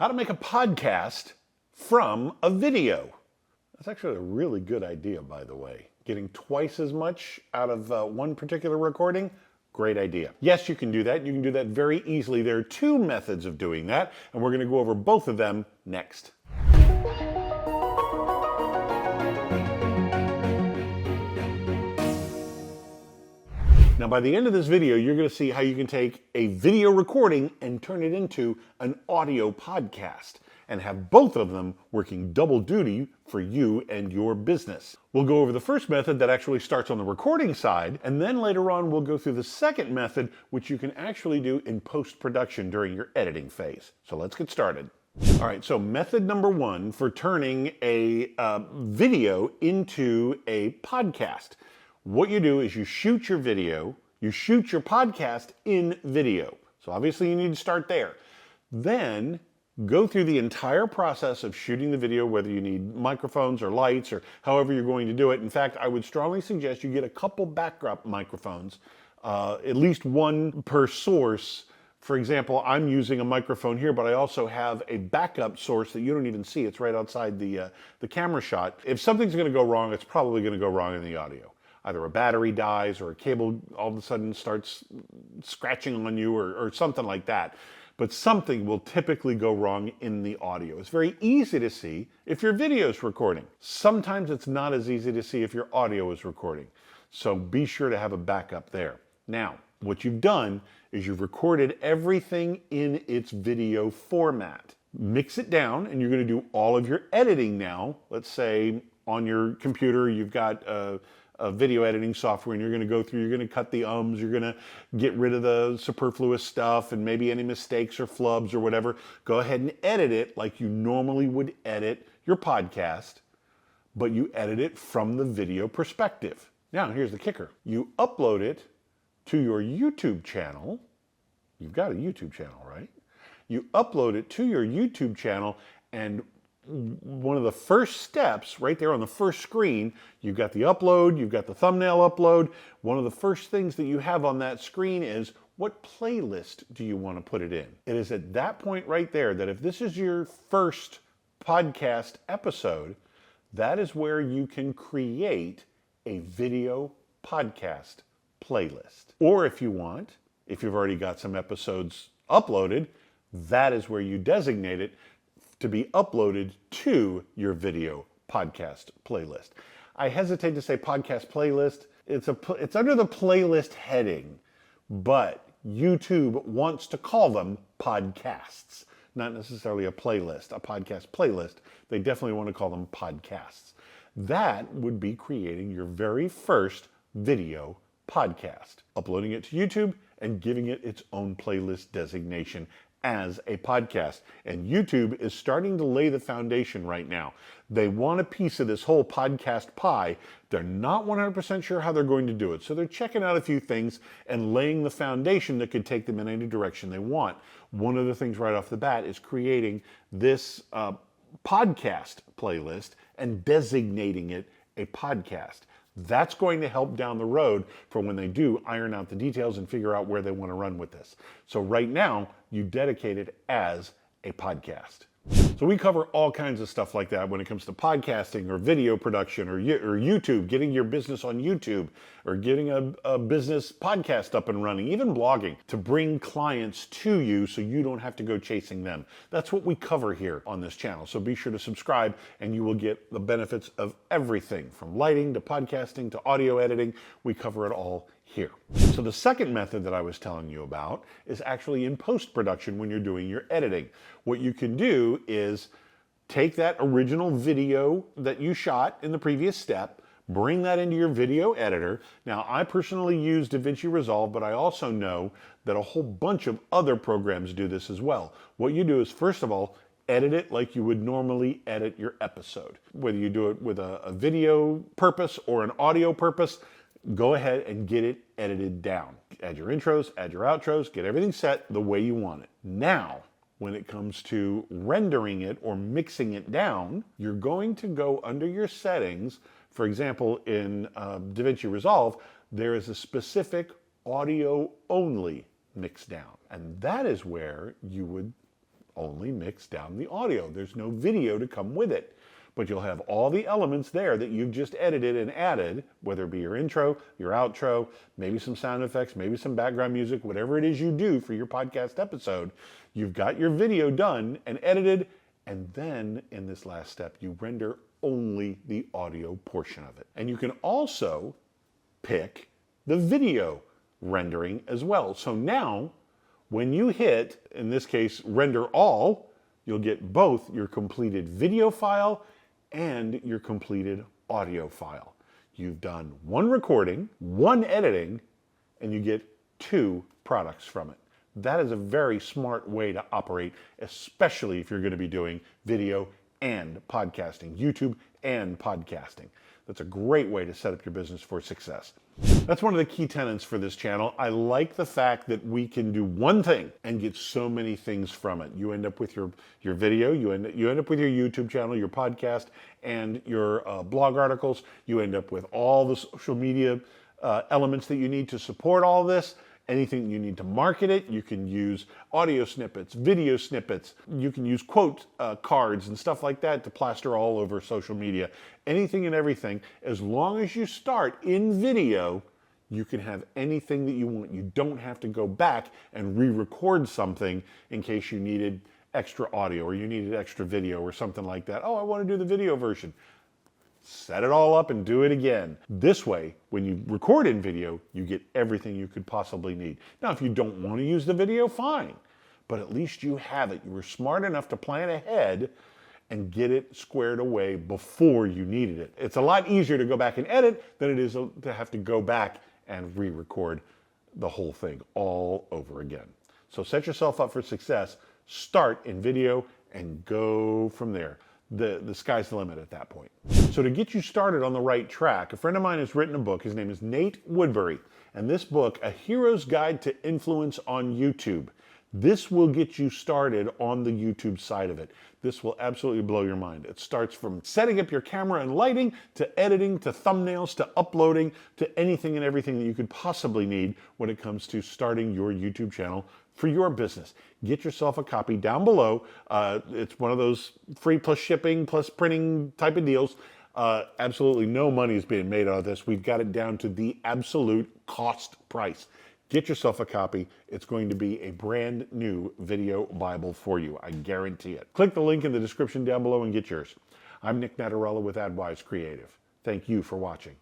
How to make a podcast from a video. That's actually a really good idea, by the way. Getting twice as much out of one particular recording, great idea. Yes, you can do that. You can do that very easily. There are two methods of doing that, and we're going to go over both of them next. Now, by the end of this video, you're going to see how you can take a video recording and turn it into an audio podcast and have both of them working double duty for you and your business. We'll go over the first method that actually starts on the recording side, and then later on we'll go through the second method, which you can actually do in post-production during your editing phase. So let's get started. All right, so method number one for turning a video into a podcast. What you do is you shoot your video, you shoot your podcast in video. So obviously you need to start there. Then go through the entire process of shooting the video, whether you need microphones or lights or however you're going to do it. In fact, I would strongly suggest you get a couple backdrop microphones, at least one per source. For example, I'm using a microphone here, but I also have a backup source that you don't even see. It's right outside the camera shot. If something's going to go wrong, it's probably going to go wrong in the audio. Either a battery dies or a cable all of a sudden starts scratching on you or something like that. But something will typically go wrong in the audio. It's very easy to see if your video is recording. Sometimes it's not as easy to see if your audio is recording. So be sure to have a backup there. Now, what you've done is you've recorded everything in its video format. Mix it down, and you're going to do all of your editing now. Let's say on your computer you've got a video editing software, and you're going to go through, you're going to cut the ums, you're going to get rid of the superfluous stuff and maybe any mistakes or flubs or whatever. Go ahead and edit it like you normally would edit your podcast, but you edit it from the video perspective. Now, here's the kicker. You upload it to your YouTube channel. You've got a YouTube channel, right? You upload it to your YouTube channel, and one of the first steps right there on the first screen, you've got the upload, you've got the thumbnail upload. One of the first things that you have on that screen is what playlist do you want to put it in? It is at that point right there that if this is your first podcast episode, that is where you can create a video podcast playlist. Or if you want, if you've already got some episodes uploaded, that is where you designate it to be uploaded to your video podcast playlist. I hesitate to say podcast playlist. It's under the playlist heading, but YouTube wants to call them podcasts, not necessarily a playlist, a podcast playlist. They definitely want to call them podcasts. That would be creating your very first video podcast, uploading it to YouTube and giving it its own playlist designation as a podcast. And YouTube is starting to lay the foundation right now. They want a piece of this whole podcast pie. They're not 100% sure how they're going to do it. So they're checking out a few things and laying the foundation that could take them in any direction they want. One of the things right off the bat is creating this podcast playlist and designating it a podcast. That's going to help down the road for when they do iron out the details and figure out where they want to run with this. So right now, you dedicate it as a podcast. So we cover all kinds of stuff like that when it comes to podcasting or video production or YouTube, getting your business on YouTube or getting a business podcast up and running, even blogging, to bring clients to you so you don't have to go chasing them. That's what we cover here on this channel. So be sure to subscribe and you will get the benefits of everything from lighting to podcasting to audio editing. We cover it all here. So the second method that I was telling you about is actually in post-production when you're doing your editing. What you can do is take that original video that you shot in the previous step, bring that into your video editor. Now, I personally use DaVinci Resolve, but I also know that a whole bunch of other programs do this as well. What you do is, first of all, edit it like you would normally edit your episode. Whether you do it with a video purpose or an audio purpose, go ahead and get it edited down. Add your intros, add your outros, get everything set the way you want it. Now, when it comes to rendering it or mixing it down, you're going to go under your settings. For example, in DaVinci Resolve, there is a specific audio only mix down. And that is where you would only mix down the audio. There's no video to come with it. But you'll have all the elements there that you've just edited and added, whether it be your intro, your outro, maybe some sound effects, maybe some background music, whatever it is you do for your podcast episode. You've got your video done and edited, and then in this last step, you render only the audio portion of it. And you can also pick the video rendering as well. So now, when you hit, in this case, render all, you'll get both your completed video file and your completed audio file. You've done one recording, one editing, and you get two products from it. That is a very smart way to operate, especially if you're going to be doing video and podcasting, YouTube and podcasting. That's a great way to set up your business for success. That's one of the key tenets for this channel. I like the fact that we can do one thing and get so many things from it. You end up with your video, you end up with your YouTube channel, your podcast, and your blog articles. You end up with all the social media elements that you need to support all this. Anything you need to market it, you can use audio snippets, video snippets. You can use quote cards and stuff like that to plaster all over social media. Anything and everything. As long as you start in video, you can have anything that you want. You don't have to go back and re-record something in case you needed extra audio or you needed extra video or something like that. Oh, I want to do the video version. Set it all up and do it again. This way, when you record in video, you get everything you could possibly need. Now, if you don't want to use the video, fine. But at least you have it. You were smart enough to plan ahead and get it squared away before you needed it. It's a lot easier to go back and edit than it is to have to go back and re-record the whole thing all over again. So set yourself up for success. Start in video and go from there. The sky's the limit at that point. So to get you started on the right track, a friend of mine has written a book. His name is Nate Woodbury. And this book, A Hero's Guide to Influence on YouTube. This will get you started on the YouTube side of it. This will absolutely blow your mind. It starts from setting up your camera and lighting, to editing, to thumbnails, to uploading, to anything and everything that you could possibly need when it comes to starting your YouTube channel for your business. Get yourself a copy down below. It's one of those free plus shipping plus printing type of deals. Absolutely no money is being made out of this. We've got it down to the absolute cost price. Get yourself a copy. It's going to be a brand new video Bible for you. I guarantee it. Click the link in the description down below and get yours. I'm Nic Natarella with AdWise Creative. Thank you for watching.